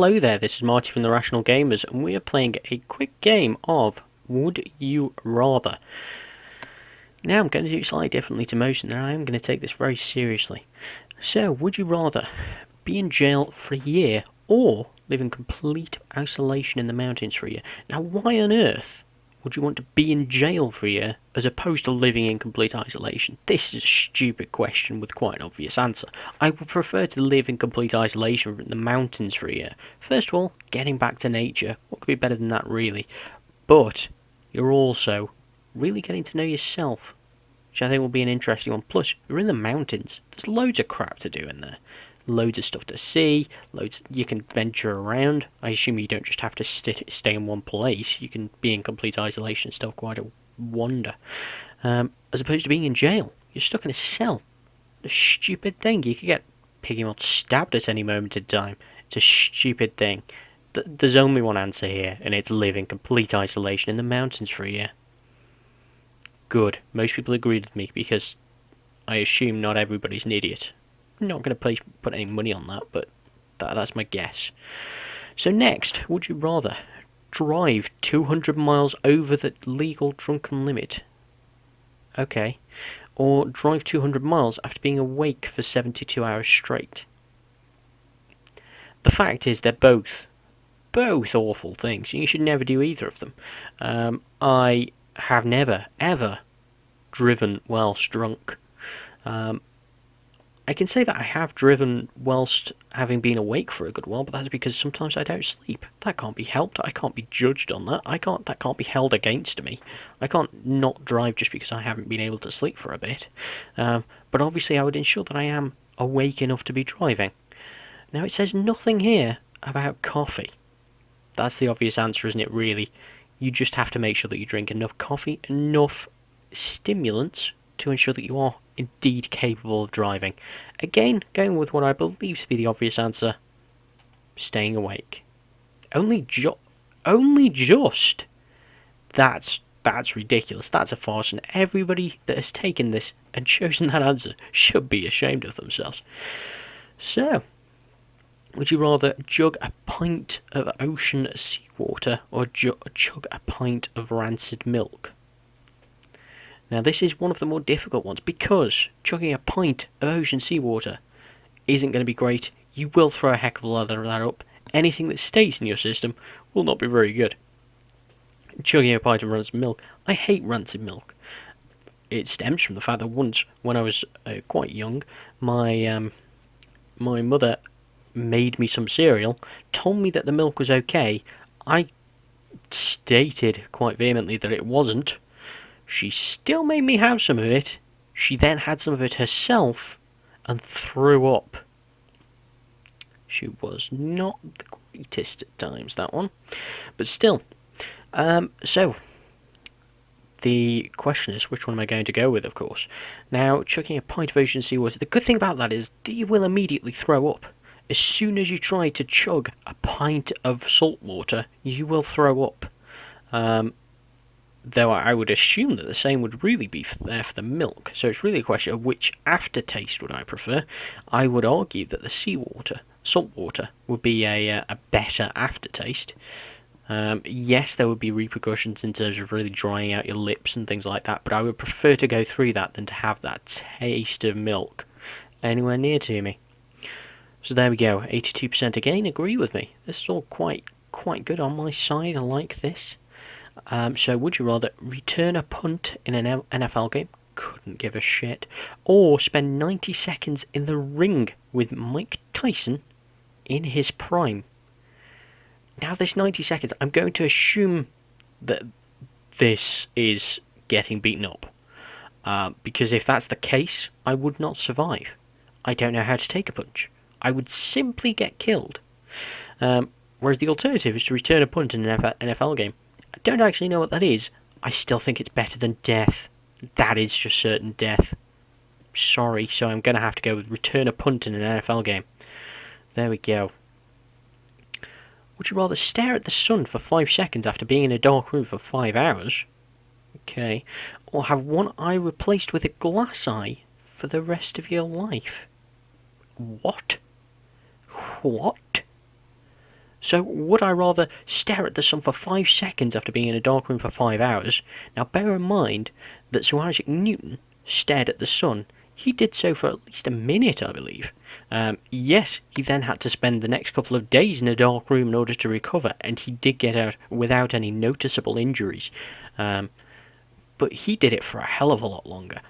Hello there, this is Marty from the Rational Gamers, and we are playing a quick game of Would You Rather. Now I'm going to do it slightly differently to most, and I am going to take this very seriously. So, would you rather be in jail for a year, or live in complete isolation in the mountains for a year? Now, why on earth would you want to be in jail for a year, as opposed to living in complete isolation? This is a stupid question with quite an obvious answer. I would prefer to live in complete isolation in the mountains for a year. First of all, getting back to nature. What could be better than that, really? But you're also really getting to know yourself, which I think will be an interesting one. Plus, you're in the mountains. There's loads of crap to do in there. Loads of stuff to see, loads you can venture around. I assume you don't just have to stay in one place. You can be in complete isolation and still quite a wonder. As opposed to being in jail. You're stuck in a cell. A stupid thing. You could get piggymod stabbed at any moment in time. It's a stupid thing. There's only one answer here, and it's live in complete isolation in the mountains for a year. Good. Most people agreed with me because I assume not everybody's an idiot. I'm not going to put any money on that, but that's my guess. So next, would you rather drive 200 miles over the legal drunken limit? Okay. Or drive 200 miles after being awake for 72 hours straight? The fact is, they're both awful things. You should never do either of them. I have never, ever driven whilst drunk. I can say that I have driven whilst having been awake for a good while, but that's because sometimes I don't sleep. That can't be helped. I can't be judged on that. That can't be held against me. I can't not drive just because I haven't been able to sleep for a bit. But obviously I would ensure that I am awake enough to be driving. Now it says nothing here about coffee. That's the obvious answer, isn't it, really? You just have to make sure that you drink enough coffee, enough stimulants to ensure that you are indeed capable of driving. Again, going with what I believe to be the obvious answer, staying awake. Only just. That's ridiculous. That's a farce, and everybody that has taken this and chosen that answer should be ashamed of themselves. So, would you rather jug a pint of ocean seawater or chug a pint of rancid milk? Now, this is one of the more difficult ones, because chugging a pint of ocean seawater isn't going to be great. You will throw a heck of a lot of that up. Anything that stays in your system will not be very good. Chugging a pint of rancid milk. I hate rancid milk. It stems from the fact that once, when I was quite young, my mother made me some cereal, told me that the milk was okay. I stated quite vehemently that it wasn't. She still made me have some of it. She then had some of it herself and threw up. She was not the greatest at times, that one. But still. So, the question is, which one am I going to go with, of course? Now, chugging a pint of ocean seawater, the good thing about that is that you will immediately throw up. As soon as you try to chug a pint of salt water, you will throw up. Though I would assume that the same would really be there for the milk. So it's really a question of which aftertaste would I prefer. I would argue that the salt water, would be a better aftertaste. Yes, there would be repercussions in terms of really drying out your lips and things like that, but I would prefer to go through that than to have that taste of milk anywhere near to me. So there we go. 82% again agree with me. This is all quite good on my side. I like this. So would you rather return a punt in an NFL game? Couldn't give a shit. Or spend 90 seconds in the ring with Mike Tyson in his prime? Now this 90 seconds, I'm going to assume that this is getting beaten up. Because if that's the case, I would not survive. I don't know how to take a punch. I would simply get killed. Whereas the alternative is to return a punt in an NFL game. I don't actually know what that is. I still think it's better than death. That is just certain death. Sorry, so I'm going to have to go with return a punt in an NFL game. There we go. Would you rather stare at the sun for 5 seconds after being in a dark room for 5 hours? Okay. Or have one eye replaced with a glass eye for the rest of your life? What? So would I rather stare at the sun for 5 seconds after being in a dark room for 5 hours? Now bear in mind that Sir Isaac Newton stared at the sun. He did so for at least a minute, I believe. Yes, he then had to spend the next couple of days in a dark room in order to recover, and he did get out without any noticeable injuries. But he did it for a hell of a lot longer.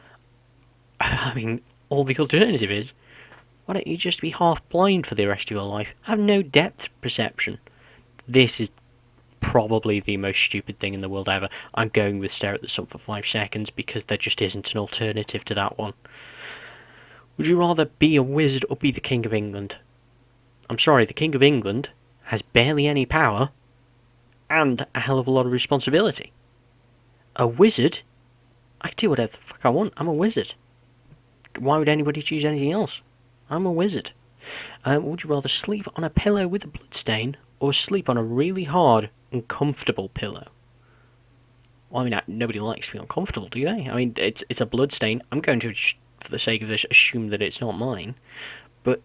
I mean, all the alternative is, why don't you just be half blind for the rest of your life? Have no depth perception. This is probably the most stupid thing in the world ever. I'm going with stare at the sun for 5 seconds because there just isn't an alternative to that one. Would you rather be a wizard or be the King of England? I'm sorry, the King of England has barely any power and a hell of a lot of responsibility. A wizard? I can do whatever the fuck I want. I'm a wizard. Why would anybody choose anything else? I'm a wizard. Would you rather sleep on a pillow with a bloodstain or sleep on a really hard, uncomfortable pillow? Well, I mean, nobody likes to be uncomfortable, do they? I mean, it's a bloodstain. I'm going to, for the sake of this, assume that it's not mine. But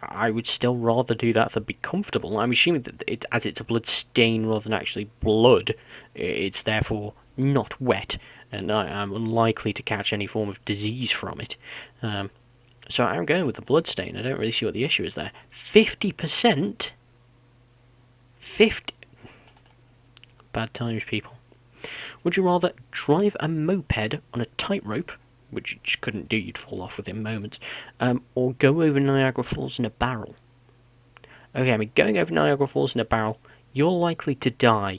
I would still rather do that than be comfortable. I'm assuming that as it's a blood stain rather than actually blood, it's therefore not wet, and I am unlikely to catch any form of disease from it. So I'm going with the blood stain. I don't really see what the issue is there. 50%? 50? Bad times, people. Would you rather drive a moped on a tightrope, which you just couldn't do, you'd fall off within moments, or go over Niagara Falls in a barrel? Okay, I mean, going over Niagara Falls in a barrel, you're likely to die.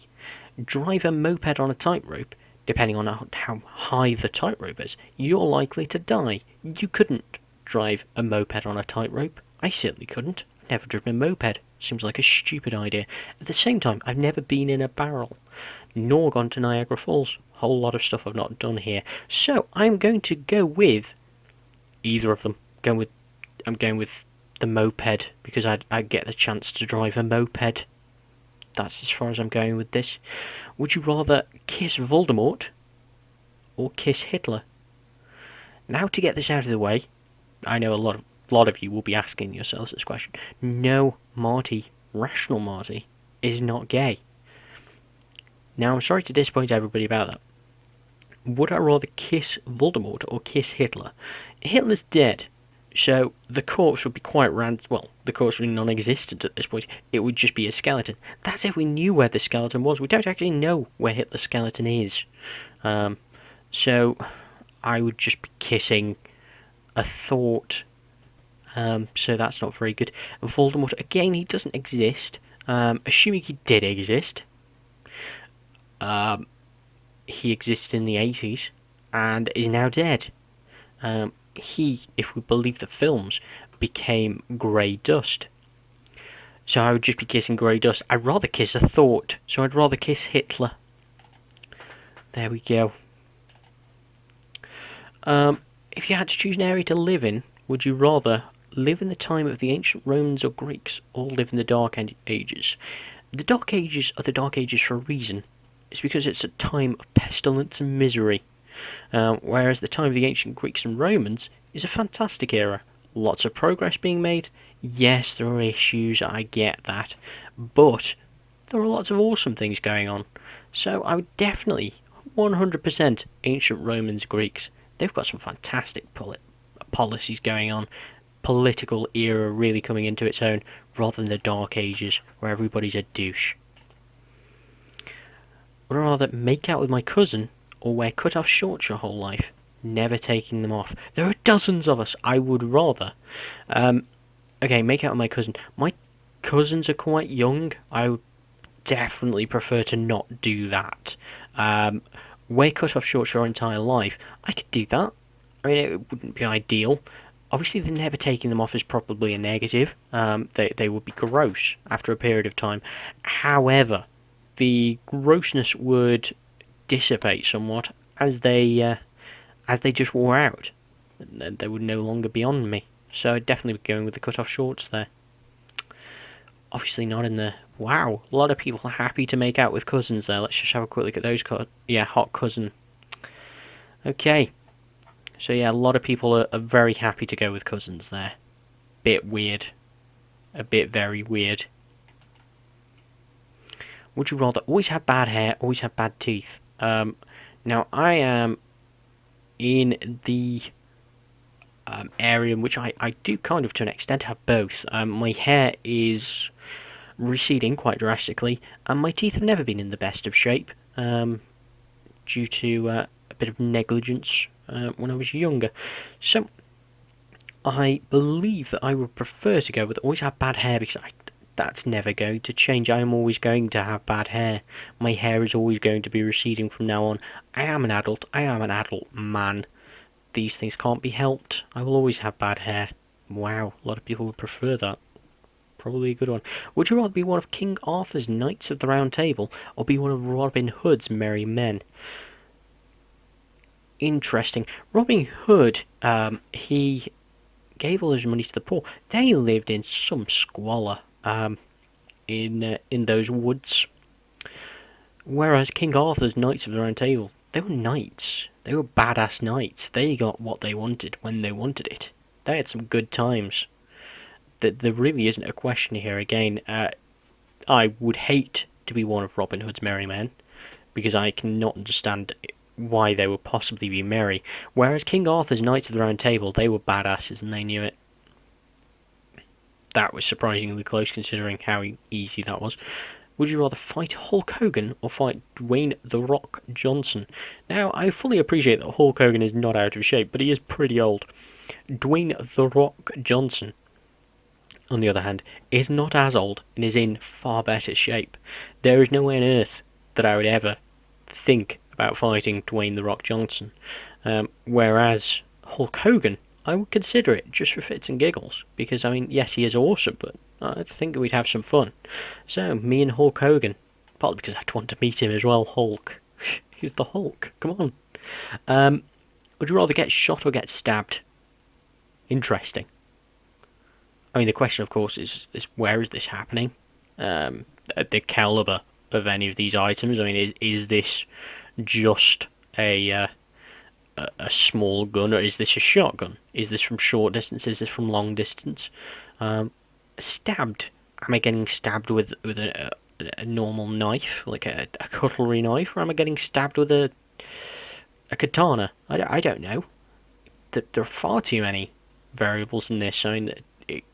Drive a moped on a tightrope, depending on how high the tightrope is, you're likely to die. You couldn't drive a moped on a tightrope. I certainly couldn't. I've never driven a moped. Seems like a stupid idea. At the same time, I've never been in a barrel, nor gone to Niagara Falls. Whole lot of stuff I've not done here. So I'm going to go with either of them. I'm going with the moped because I'd get the chance to drive a moped. That's as far as I'm going with this. Would you rather kiss Voldemort or kiss Hitler? Now, to get this out of the way, I know a lot of you will be asking yourselves this question. No, Marty, rational Marty, is not gay. Now, I'm sorry to disappoint everybody about that. Would I rather kiss Voldemort or kiss Hitler? Hitler's dead, so the corpse would be quite well, the corpse would be non-existent at this point. It would just be a skeleton. That's if we knew where the skeleton was. We don't actually know where Hitler's skeleton is. So I would just be kissing a thought. So that's not very good. Voldemort, again, he doesn't exist. Assuming he did exist. He existed in the 80s and is now dead. He, if we believe the films, became grey dust. So I would just be kissing grey dust. I'd rather kiss a thought, so I'd rather kiss Hitler. There we go. If you had to choose an area to live in, would you rather live in the time of the ancient Romans or Greeks, or live in the Dark Ages? The Dark Ages are the Dark Ages for a reason. It's because it's a time of pestilence and misery. Whereas the time of the ancient Greeks and Romans is a fantastic era. Lots of progress being made. Yes, there are issues, I get that. But there are lots of awesome things going on. So I would definitely, 100% ancient Romans, Greeks. They've got some fantastic policies going on. Political era really coming into its own, rather than the Dark Ages, where everybody's a douche. Would I rather make out with my cousin or wear cut-off shorts your whole life, never taking them off? There are dozens of us. I would rather. Okay, make out with my cousin. My cousins are quite young. I would definitely prefer to not do that. Wear cut-off shorts your entire life. I could do that. I mean, it wouldn't be ideal. Obviously, the never taking them off is probably a negative. They would be gross after a period of time. However, the grossness would dissipate somewhat as they just wore out. They would no longer be on me. So I'd definitely be going with the cut-off shorts there. Obviously not in the... Wow, a lot of people are happy to make out with cousins there. Let's just have a quick look at those. Hot cousin. Okay. So yeah, a lot of people are very happy to go with cousins there. Bit weird. A bit very weird. Would you rather always have bad hair, always have bad teeth? Now, I am in the area in which I do kind of, to an extent, have both. My hair is receding quite drastically, and my teeth have never been in the best of shape, due to a bit of negligence when I was younger. So, I believe that I would prefer to go with always have bad hair, because that's never going to change. I am always going to have bad hair. My hair is always going to be receding from now on. I am an adult. I am an adult man. These things can't be helped. I will always have bad hair. Wow, a lot of people would prefer that. Probably a good one. Would you rather be one of King Arthur's Knights of the Round Table, or be one of Robin Hood's merry men? Interesting. Robin Hood, he gave all his money to the poor. They lived in some squalor, in those woods. Whereas King Arthur's Knights of the Round Table, they were knights. They were badass knights. They got what they wanted when they wanted it. They had some good times. There really isn't a question here. Again, I would hate to be one of Robin Hood's merry men, because I cannot understand why they would possibly be merry. Whereas King Arthur's Knights of the Round Table, they were badasses and they knew it. That was surprisingly close considering how easy that was. Would you rather fight Hulk Hogan or fight Dwayne "The Rock" Johnson? Now, I fully appreciate that Hulk Hogan is not out of shape, but he is pretty old. Dwayne "The Rock" Johnson, on the other hand, is not as old and is in far better shape. There is no way on earth that I would ever think about fighting Dwayne "The Rock" Johnson. Whereas Hulk Hogan, I would consider it just for fits and giggles, because, I mean, yes, he is awesome, but I think we'd have some fun. So, me and Hulk Hogan, partly because I'd want to meet him as well. Hulk. He's the Hulk, come on. Would you rather get shot or get stabbed? Interesting. I mean, the question, of course, is where is this happening? The caliber of any of these items. I mean, is this just a small gun, or is this a shotgun? Is this from short distance? Is this from long distance? Stabbed. Am I getting stabbed with a normal knife, like a cutlery knife, or am I getting stabbed with a katana? I don't know. There are far too many variables in this. I mean,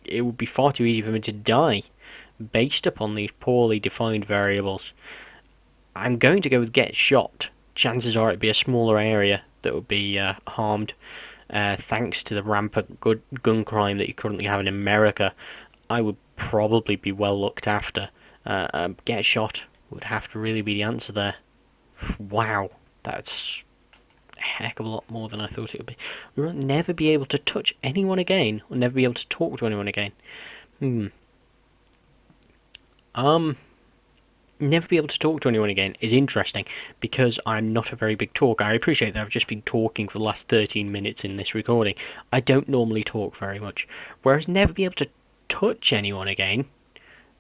it would be far too easy for me to die based upon these poorly defined variables. I'm going to go with get shot. Chances are it'd be a smaller area that would be harmed, thanks to the rampant gun crime that you currently have in America. I would probably be well looked after. Get shot would have to really be the answer there. Wow, that's a heck of a lot more than I thought it would be. We will never be able to touch anyone again, or never be able to talk to anyone again. Never be able to talk to anyone again is interesting, because I'm not a very big talker. I appreciate that I've just been talking for the last 13 minutes in this recording. I don't normally talk very much. Whereas never be able to touch anyone again,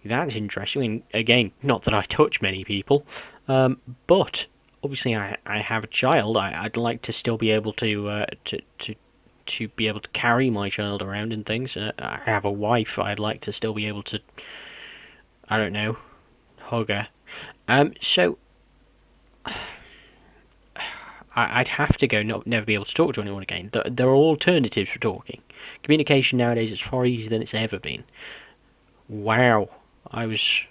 that's interesting. I mean, again, not that I touch many people, but obviously I have a child. I'd like to still be able to be able to carry my child around and things. I have a wife. I'd like to still be able to, I don't know, hug her. So I'd have to go never be able to talk to anyone again. There are alternatives for talking. Communication nowadays is far easier than it's ever been. Wow, I was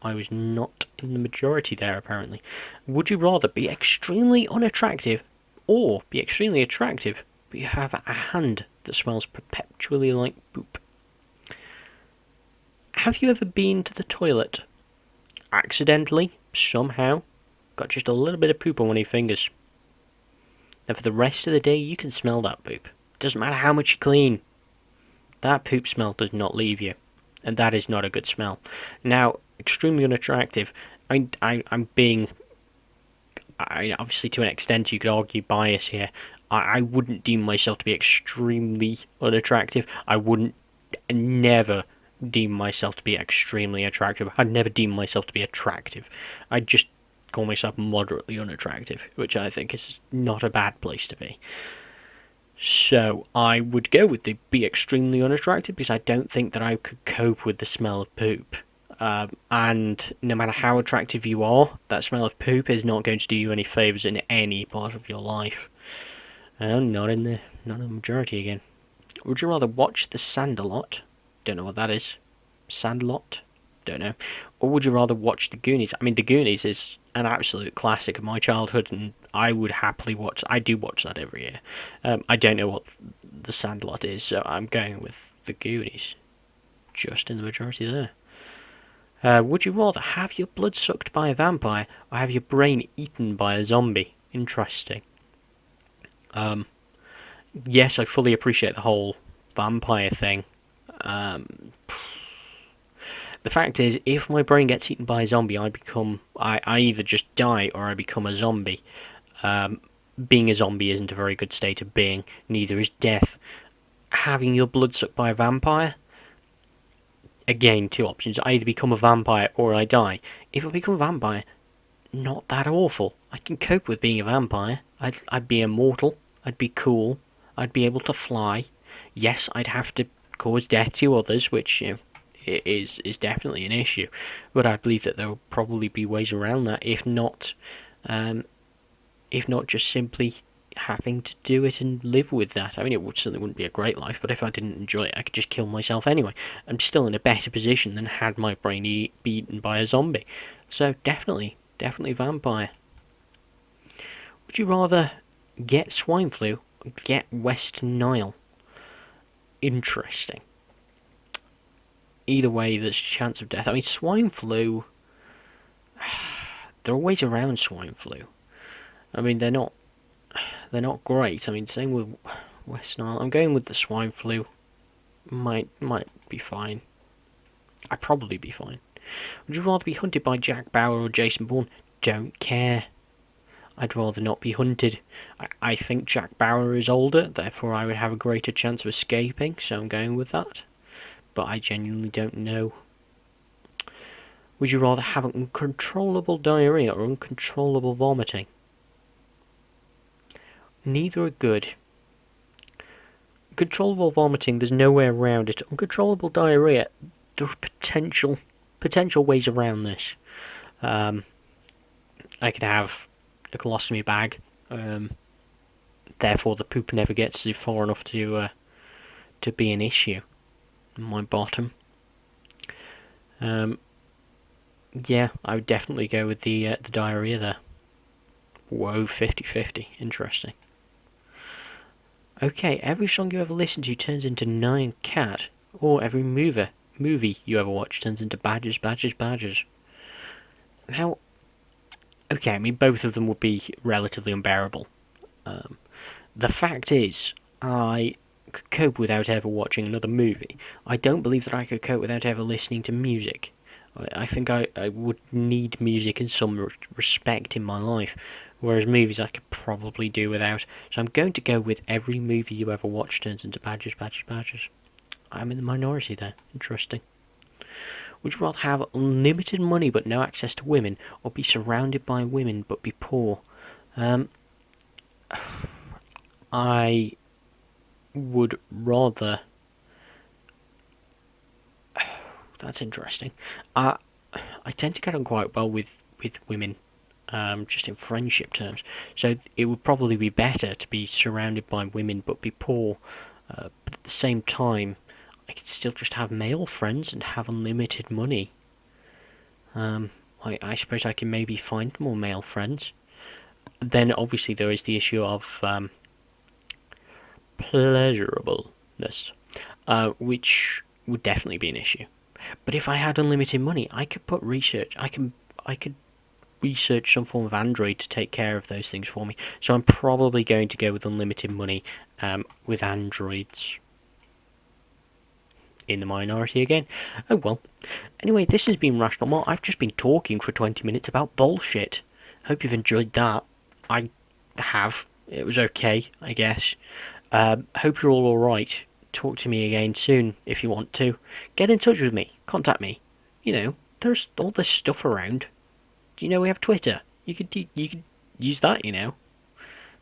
not in the majority there, apparently. Would you rather be extremely unattractive or be extremely attractive, but you have a hand that smells perpetually like poop? Have you ever been to the toilet, accidentally, somehow, got just a little bit of poop on one of your fingers, and for the rest of the day you can smell that poop? Doesn't matter how much you clean, that poop smell does not leave you, and that is not a good smell. Now, extremely unattractive, I'm being, obviously to an extent you could argue bias here. I wouldn't deem myself to be extremely unattractive. I wouldn't never deem myself to be extremely attractive. I'd never deem myself to be attractive. I'd just call myself moderately unattractive, which I think is not a bad place to be. So I would go with the be extremely unattractive, because I don't think that I could cope with the smell of poop. And no matter how attractive you are, that smell of poop is not going to do you any favours in any part of your life. Not in the majority again. Would you rather watch The Sandlot? Don't know what that is. Sandlot? Don't know. Or would you rather watch The Goonies? I mean, The Goonies is an absolute classic of my childhood, and I would happily watch. I do watch that every year. I don't know what The Sandlot is, so I'm going with The Goonies. Just in the majority there. Would you rather have your blood sucked by a vampire or have your brain eaten by a zombie? Interesting. Yes, I fully appreciate the whole vampire thing. The fact is, if my brain gets eaten by a zombie, I either just die or I become a zombie. Being a zombie isn't a very good state of being, neither is death. Having your blood sucked by a vampire, again, two options. I either become a vampire or I die. If I become a vampire, not that awful. I can cope with being a vampire. I'd be immortal. I'd be cool. I'd be able to fly. Yes, I'd have to cause death to others, which is definitely an issue. But I believe that there will probably be ways around that, if not just simply having to do it and live with that. I mean, certainly wouldn't be a great life, but if I didn't enjoy it, I could just kill myself anyway. I'm still in a better position than had my brain be eaten by a zombie. So definitely vampire. Would you rather get swine flu or get West Nile? Interesting. Either way, there's a chance of death. I mean, swine flu... There are ways around swine flu. I mean, they're not great. I mean, same with West Nile. I'm going with the swine flu. Might be fine. I'd probably be fine. Would you rather be hunted by Jack Bauer or Jason Bourne? Don't care. I'd rather not be hunted. I think Jack Bauer is older, therefore I would have a greater chance of escaping, so I'm going with that. But I genuinely don't know. Would you rather have uncontrollable diarrhea or uncontrollable vomiting? Neither are good. Controllable vomiting, there's no way around it. Uncontrollable diarrhea, there are potential ways around this. I could have a colostomy bag, therefore the poop never gets far enough to be an issue. My bottom. Yeah, I would definitely go with the diarrhea there. Whoa, 50-50. Interesting. Okay, every song you ever listen to turns into Nyan Cat, or every movie you ever watch turns into Badgers. Now, okay, I mean, both of them would be relatively unbearable. The fact is, I could cope without ever watching another movie. I don't believe that I could cope without ever listening to music. I think I would need music in some respect in my life, whereas movies I could probably do without. So I'm going to go with every movie you ever watch turns into Badgers. I'm in the minority there. Interesting. Would you rather have unlimited money but no access to women, or be surrounded by women but be poor? I would rather... That's interesting. I tend to get on quite well with women, just in friendship terms. So it would probably be better to be surrounded by women but be poor. But at the same time, I could still just have male friends and have unlimited money. I suppose I can maybe find more male friends. Then obviously there is the issue of pleasurableness, which would definitely be an issue. But if I had unlimited money, I could put research. I could research some form of Android to take care of those things for me. So I'm probably going to go with unlimited money with androids. In the minority again. Oh well. Anyway, this has been Rational More. I've just been talking for 20 minutes about bullshit. Hope you've enjoyed that. I have. It was okay, I guess. Hope you're all alright. Talk to me again soon if you want to. Get in touch with me. Contact me. You know, there's all this stuff around. Do you know we have Twitter? You could use that, you know.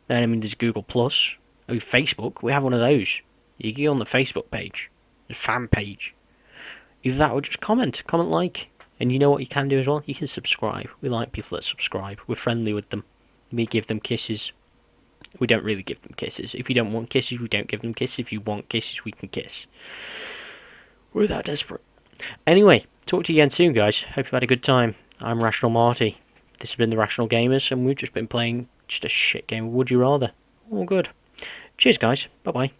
Then I mean, there's Google Plus. Oh, Facebook. We have one of those. You can go on the Facebook page, the fan page. Either that or just comment like. And you know what you can do as well? You can subscribe. We like people that subscribe. We're friendly with them. We give them kisses. We don't really give them kisses. If you don't want kisses, we don't give them kisses. If you want kisses, we can kiss. We're that desperate. Anyway, talk to you again soon, guys. Hope you've had a good time. I'm Rational Marty. This has been the Rational Gamers, and we've just been playing just a shit game of Would You Rather. All good. Cheers, guys. Bye-bye.